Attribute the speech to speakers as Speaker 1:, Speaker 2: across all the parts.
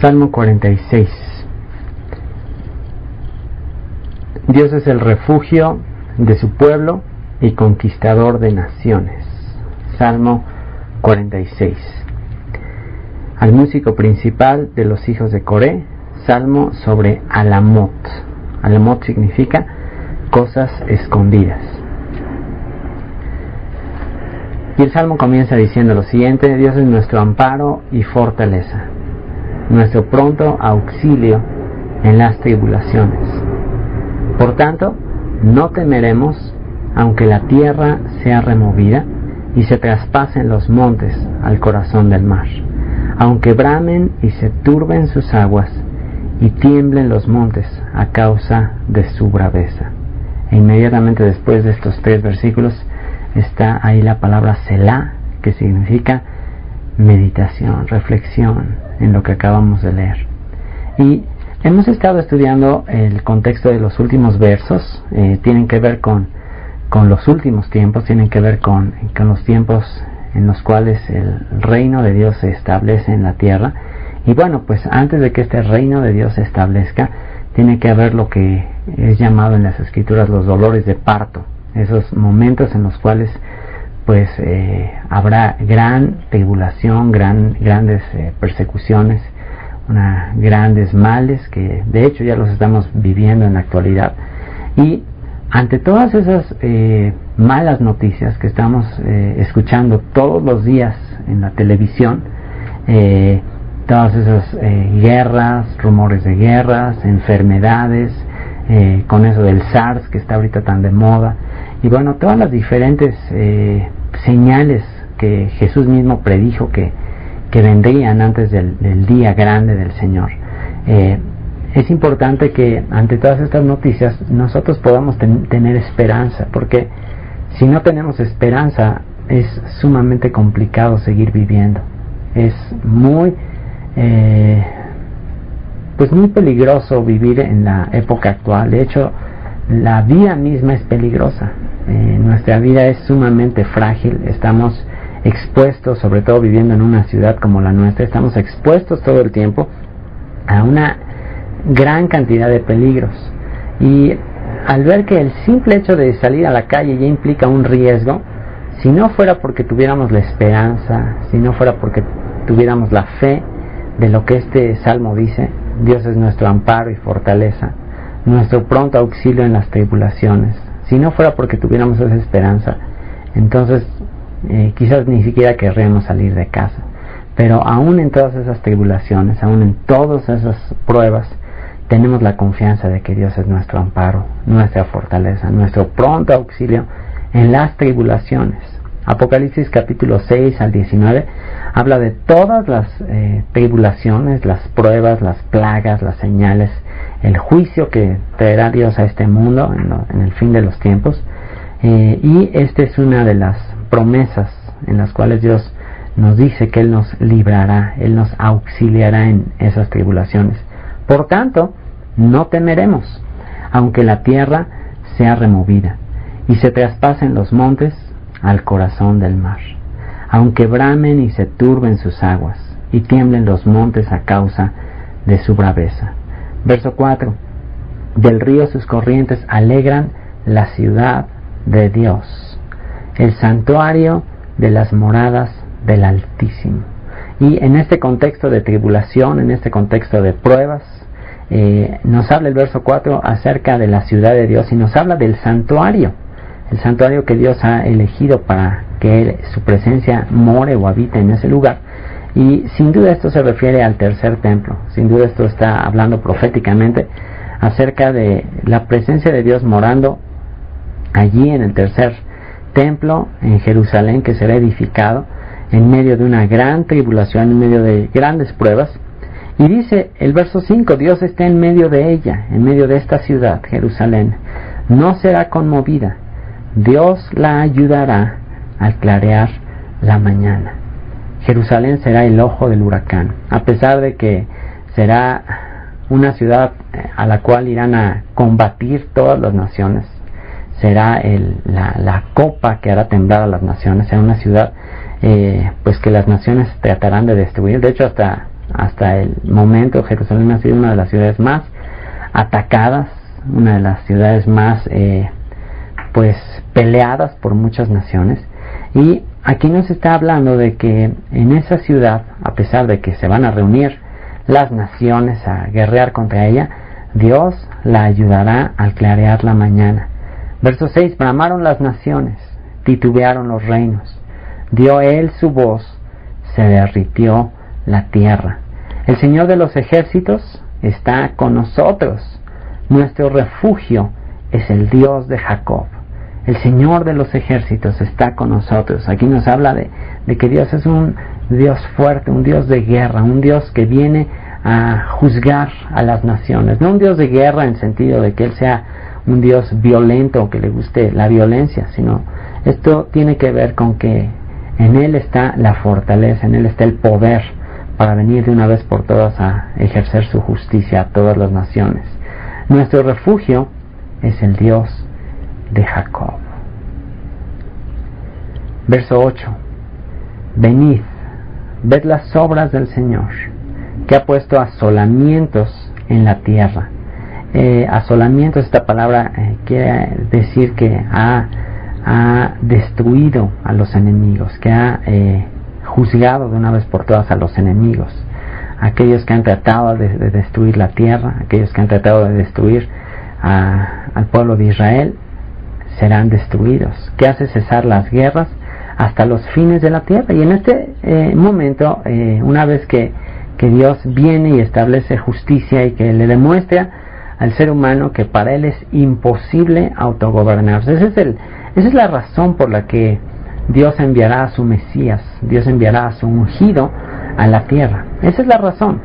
Speaker 1: Salmo 46. Dios es el refugio de su pueblo y conquistador de naciones. Salmo 46. Al músico principal de los hijos de Coré, salmo sobre Alamot. Alamot significa cosas escondidas. Y el salmo comienza diciendo lo siguiente: Dios es nuestro amparo y fortaleza, nuestro pronto auxilio en las tribulaciones. Por tanto, no temeremos, aunque la tierra sea removida y se traspasen los montes al corazón del mar, aunque bramen y se turben sus aguas y tiemblen los montes a causa de su braveza. E inmediatamente después de estos 3 versículos está ahí la palabra Selah, que significa meditación, reflexión en lo que acabamos de leer. Y hemos estado estudiando el contexto de los últimos versos. Tienen que ver con los últimos tiempos, tienen que ver con los tiempos en los cuales el reino de Dios se establece en la tierra. Y bueno, pues antes de que este reino de Dios se establezca, tiene que haber lo que es llamado en las escrituras los dolores de parto, esos momentos en los cuales pues habrá gran tribulación, grandes persecuciones, grandes males, que de hecho ya los estamos viviendo en la actualidad. Y ante todas esas malas noticias que estamos escuchando todos los días en la televisión, todas esas guerras, rumores de guerras, enfermedades, con eso del SARS que está ahorita tan de moda, y bueno, todas las diferentes señales que Jesús mismo predijo que vendrían antes del día grande del Señor. Es importante que ante todas estas noticias nosotros podamos tener esperanza, porque si no tenemos esperanza es sumamente complicado seguir viviendo. Es muy peligroso vivir en la época actual. De hecho, la vida misma es peligrosa. Nuestra vida es sumamente frágil. Estamos expuestos, sobre todo viviendo en una ciudad como la nuestra, estamos expuestos todo el tiempo a una gran cantidad de peligros. Y al ver que el simple hecho de salir a la calle ya implica un riesgo, si no fuera porque tuviéramos la esperanza, si no fuera porque tuviéramos la fe de lo que este salmo dice, Dios es nuestro amparo y fortaleza, nuestro pronto auxilio en las tribulaciones, si no fuera porque tuviéramos esa esperanza, entonces quizás ni siquiera querríamos salir de casa. Pero aún en todas esas tribulaciones, aún en todas esas pruebas, tenemos la confianza de que Dios es nuestro amparo, nuestra fortaleza, nuestro pronto auxilio en las tribulaciones. Apocalipsis capítulo 6 al 19 habla de todas las tribulaciones, las pruebas, las plagas, las señales, el juicio que traerá Dios a este mundo en el fin de los tiempos. Y esta es una de las promesas en las cuales Dios nos dice que Él nos librará, Él nos auxiliará en esas tribulaciones. Por tanto, no temeremos, aunque la tierra sea removida y se traspasen los montes al corazón del mar, aunque bramen y se turben sus aguas y tiemblen los montes a causa de su braveza. Verso 4: del río sus corrientes alegran la ciudad de Dios, el santuario de las moradas del Altísimo. Y en este contexto de tribulación, en este contexto de pruebas, nos habla el verso 4 acerca de la ciudad de Dios y nos habla del santuario, el santuario que Dios ha elegido para que su presencia more o habite en ese lugar. Y sin duda esto se refiere al tercer templo, sin duda esto está hablando proféticamente acerca de la presencia de Dios morando allí en el tercer templo en Jerusalén, que será edificado en medio de una gran tribulación, en medio de grandes pruebas. Y dice el verso 5: Dios está en medio de ella, en medio de esta ciudad, Jerusalén. No será conmovida. Dios la ayudará al clarear la mañana. Jerusalén será el ojo del huracán, a pesar de que será una ciudad a la cual irán a combatir todas las naciones. Será la copa que hará temblar a las naciones. Será una ciudad pues que las naciones tratarán de destruir. De hecho, hasta Hasta el momento Jerusalén ha sido una de las ciudades más atacadas, una de las ciudades más pues peleadas por muchas naciones. Y aquí nos está hablando de que en esa ciudad, a pesar de que se van a reunir las naciones a guerrear contra ella, Dios la ayudará al clarear la mañana. Verso 6: bramaron las naciones, titubearon los reinos, dio él su voz, se derritió la tierra. El Señor de los ejércitos está con nosotros, nuestro refugio es el Dios de Jacob. El Señor de los ejércitos está con nosotros. Aquí nos habla de que Dios es un Dios fuerte, un Dios de guerra, un Dios que viene a juzgar a las naciones. No un Dios de guerra en sentido de que Él sea un Dios violento o que le guste la violencia, sino esto tiene que ver con que en Él está la fortaleza, en Él está el poder para venir de una vez por todas a ejercer su justicia a todas las naciones. Nuestro refugio es el Dios de Jacob. Verso 8: venid, ved las obras del Señor, que ha puesto asolamientos en la tierra. Asolamientos, esta palabra quiere decir que ha destruido a los enemigos, que ha juzgado de una vez por todas a los enemigos, aquellos que han tratado de destruir la tierra, aquellos que han tratado de destruir al pueblo de Israel, serán destruidos, que hace cesar las guerras hasta los fines de la tierra. Y en este momento, una vez que Dios viene y establece justicia y que le demuestra al ser humano que para él es imposible autogobernarse, esa es la razón por la que Dios enviará a su Mesías, Dios enviará a su ungido a la tierra. Esa es la razón.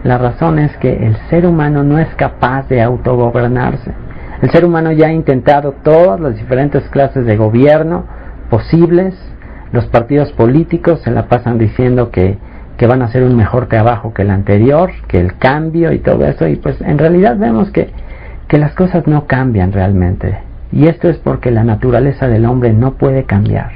Speaker 1: La razón es que el ser humano no es capaz de autogobernarse. El ser humano ya ha intentado todas las diferentes clases de gobierno posibles. Los partidos políticos se la pasan diciendo que van a hacer un mejor trabajo que el anterior, que el cambio y todo eso, y pues en realidad vemos que las cosas no cambian realmente. Y esto es porque la naturaleza del hombre no puede cambiar.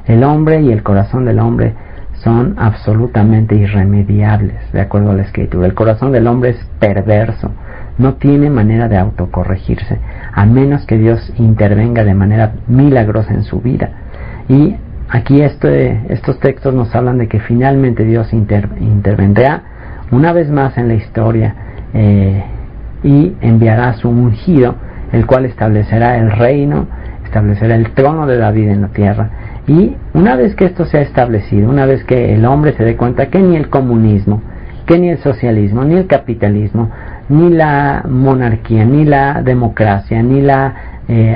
Speaker 1: El hombre y el corazón del hombre son absolutamente irremediables, de acuerdo a la Escritura. El corazón del hombre es perverso, no tiene manera de autocorregirse, a menos que Dios intervenga de manera milagrosa en su vida. Y aquí estos textos nos hablan de que finalmente Dios intervendrá una vez más en la historia y enviará a su ungido, el cual establecerá el reino, establecerá el trono de David en la tierra. Y una vez que esto sea establecido, una vez que el hombre se dé cuenta que ni el comunismo, que ni el socialismo, ni el capitalismo, ni la monarquía, ni la democracia, ni la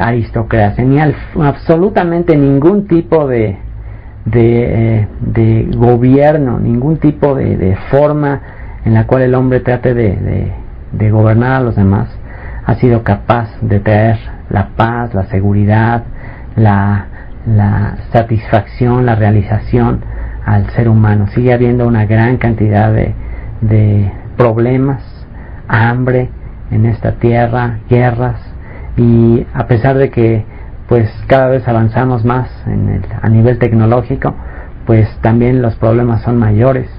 Speaker 1: aristocracia, ni absolutamente ningún tipo de gobierno, ningún tipo de forma en la cual el hombre trate de gobernar a los demás, ha sido capaz de traer la paz, la seguridad, la satisfacción, la realización al ser humano. Sigue habiendo una gran cantidad de problemas, hambre en esta tierra, guerras, y a pesar de que pues cada vez avanzamos más a nivel tecnológico, pues también los problemas son mayores.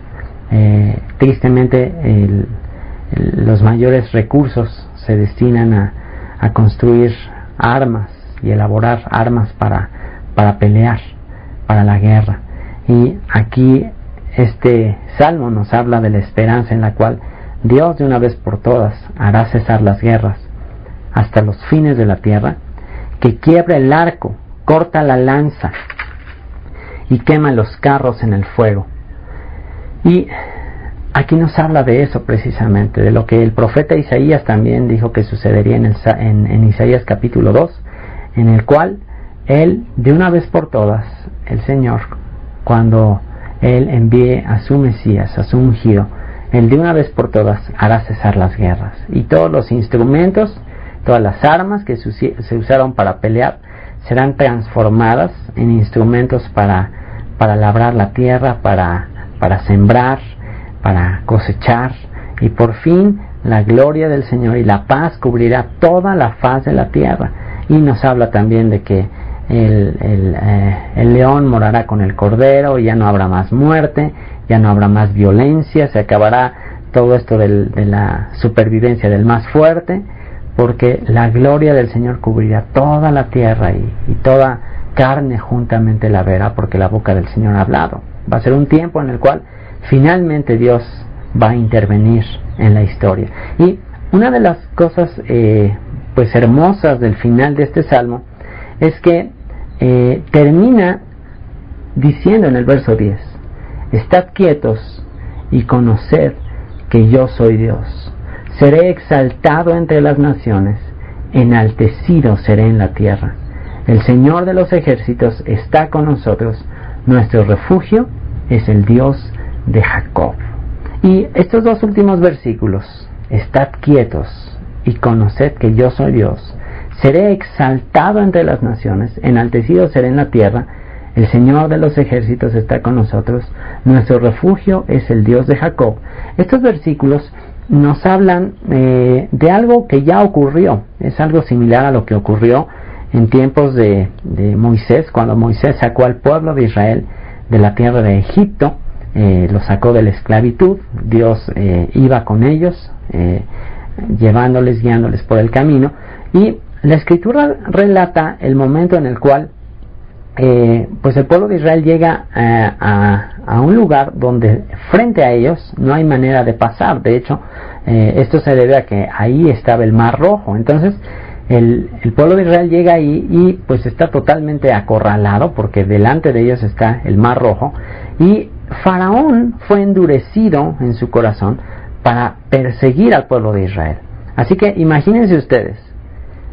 Speaker 1: Tristemente los mayores recursos se destinan a construir armas y elaborar armas para pelear, para la guerra. Y aquí este salmo nos habla de la esperanza en la cual Dios de una vez por todas hará cesar las guerras hasta los fines de la tierra, que quiebra el arco, corta la lanza y quema los carros en el fuego. Y aquí nos habla de eso precisamente, de lo que el profeta Isaías también dijo que sucedería en Isaías capítulo 2, en el cual Él, de una vez por todas, el Señor, cuando Él envíe a su Mesías, a su ungido, Él de una vez por todas hará cesar las guerras. Y todos los instrumentos, todas las armas que se usaron para pelear, serán transformadas en instrumentos para labrar la tierra, para sembrar, para cosechar. Y por fin la gloria del Señor y la paz cubrirá toda la faz de la tierra. Y nos habla también de que el león morará con el cordero, y ya no habrá más muerte, ya no habrá más violencia, se acabará todo esto de la supervivencia del más fuerte, porque la gloria del Señor cubrirá toda la tierra y toda carne juntamente la verá, porque la boca del Señor ha hablado. Va a ser un tiempo en el cual finalmente Dios va a intervenir en la historia. Y una de las cosas pues hermosas del final de este salmo es que termina diciendo en el verso 10: estad quietos y conoced que yo soy Dios. Seré exaltado entre las naciones, enaltecido seré en la tierra. El Señor de los ejércitos está con nosotros, nuestro refugio es el Dios de Jacob. Y estos dos últimos versículos: estad quietos y conoced que yo soy Dios, seré exaltado entre las naciones, enaltecido seré en la tierra, el Señor de los ejércitos está con nosotros, nuestro refugio es el Dios de Jacob. Estos versículos nos hablan de algo que ya ocurrió. Es algo similar a lo que ocurrió en tiempos de Moisés, cuando Moisés sacó al pueblo de Israel de la tierra de Egipto, los sacó de la esclavitud. Dios iba con ellos, llevándoles, guiándoles por el camino, y la escritura relata el momento en el cual pues el pueblo de Israel llega a un lugar donde frente a ellos no hay manera de pasar. De hecho, esto se debe a que ahí estaba el Mar Rojo. Entonces el pueblo de Israel llega ahí y pues está totalmente acorralado, porque delante de ellos está el Mar Rojo, y Faraón fue endurecido en su corazón para perseguir al pueblo de Israel. Así que imagínense ustedes,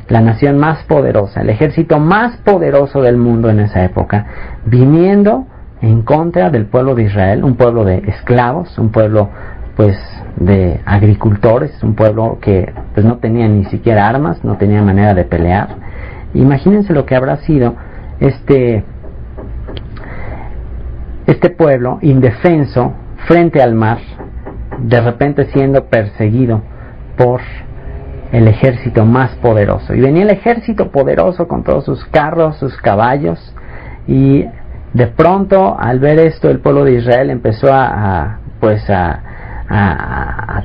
Speaker 1: la nación más poderosa, el ejército más poderoso del mundo en esa época, viniendo en contra del pueblo de Israel, un pueblo de esclavos, un pueblo pues de agricultores, un pueblo que pues no tenía ni siquiera armas, no tenía manera de pelear. Imagínense lo que habrá sido este pueblo indefenso frente al mar, de repente siendo perseguido por el ejército más poderoso. Y venía el ejército poderoso con todos sus carros, sus caballos, y de pronto al ver esto el pueblo de Israel empezó a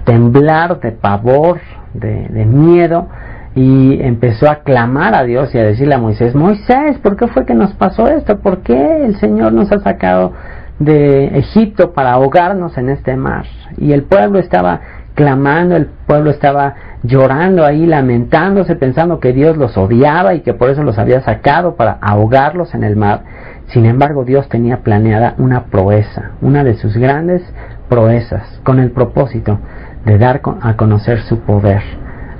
Speaker 1: temblar de pavor, de miedo, y empezó a clamar a Dios y a decirle a Moisés: Moisés, ¿por qué fue que nos pasó esto? ¿Por qué el Señor nos ha sacado de Egipto para ahogarnos en este mar? Y el pueblo estaba clamando, el pueblo estaba llorando ahí, lamentándose, pensando que Dios los odiaba y que por eso los había sacado para ahogarlos en el mar. Sin embargo, Dios tenía planeada una proeza, una de sus grandes proezas, con el propósito de dar a conocer su poder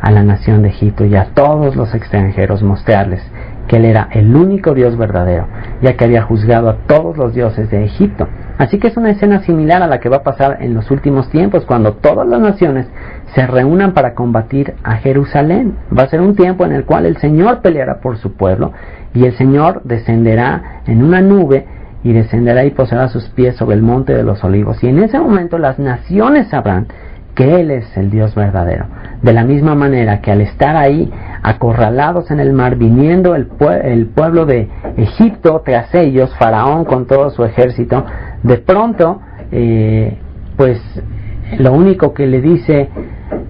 Speaker 1: a la nación de Egipto y a todos los extranjeros, mostrarles que Él era el único Dios verdadero, ya que había juzgado a todos los dioses de Egipto. Así que es una escena similar a la que va a pasar en los últimos tiempos, cuando todas las naciones se reúnan para combatir a Jerusalén. Va a ser un tiempo en el cual el Señor peleará por su pueblo, y el Señor descenderá en una nube y descenderá y posará sus pies sobre el monte de los olivos, y en ese momento las naciones sabrán que Él es el Dios verdadero. De la misma manera que al estar ahí acorralados en el mar, viniendo el pueblo de Egipto tras ellos, Faraón con todo su ejército, de pronto pues lo único que le dice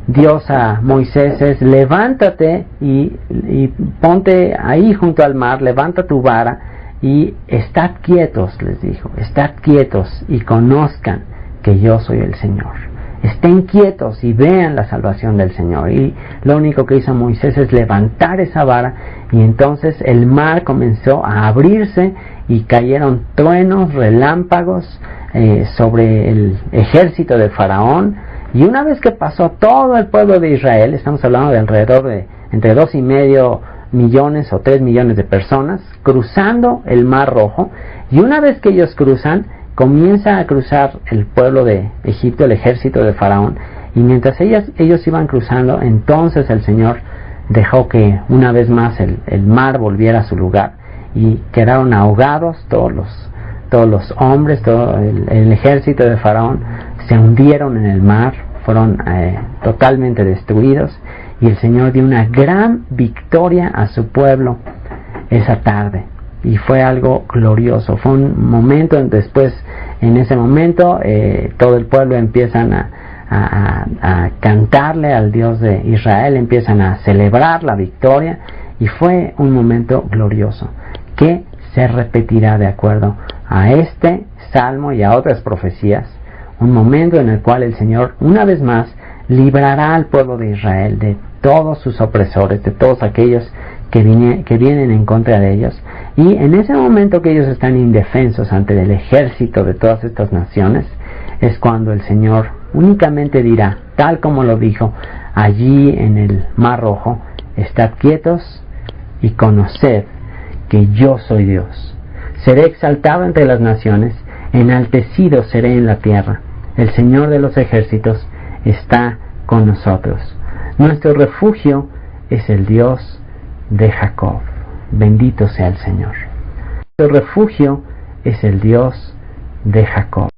Speaker 1: Dios a Moisés es: levántate y ponte ahí junto al mar, levanta tu vara y estad quietos, les dijo, estad quietos y conozcan que yo soy el Señor. Estén quietos y vean la salvación del Señor. Y lo único que hizo Moisés es levantar esa vara, y entonces el mar comenzó a abrirse y cayeron truenos, relámpagos sobre el ejército de Faraón. Y una vez que pasó todo el pueblo de Israel, estamos hablando de alrededor de entre 2,5 millones o 3 millones de personas, cruzando el Mar Rojo, y una vez que ellos cruzan, comienza a cruzar el pueblo de Egipto, el ejército de Faraón, y mientras ellos iban cruzando, entonces el Señor dejó que una vez más el mar volviera a su lugar, y quedaron ahogados todos los hombres, todo el ejército de Faraón se hundieron en el mar, fueron totalmente destruidos, y el Señor dio una gran victoria a su pueblo esa tarde. y fue algo glorioso. Fue un momento, después en ese momento todo el pueblo empiezan a cantarle al Dios de Israel, empiezan a celebrar la victoria, y fue un momento glorioso que se repetirá de acuerdo a este salmo y a otras profecías, un momento en el cual el Señor una vez más librará al pueblo de Israel de todos sus opresores, de todos aquellos que vienen en contra de ellos, y en ese momento que ellos están indefensos ante el ejército de todas estas naciones, es cuando el Señor únicamente dirá, tal como lo dijo allí en el Mar Rojo: estad quietos y conoced que yo soy Dios. Seré exaltado entre las naciones, enaltecido seré en la tierra. El Señor de los ejércitos está con nosotros. Nuestro refugio es el Dios de Jacob. Bendito sea el Señor. Nuestro refugio es el Dios de Jacob.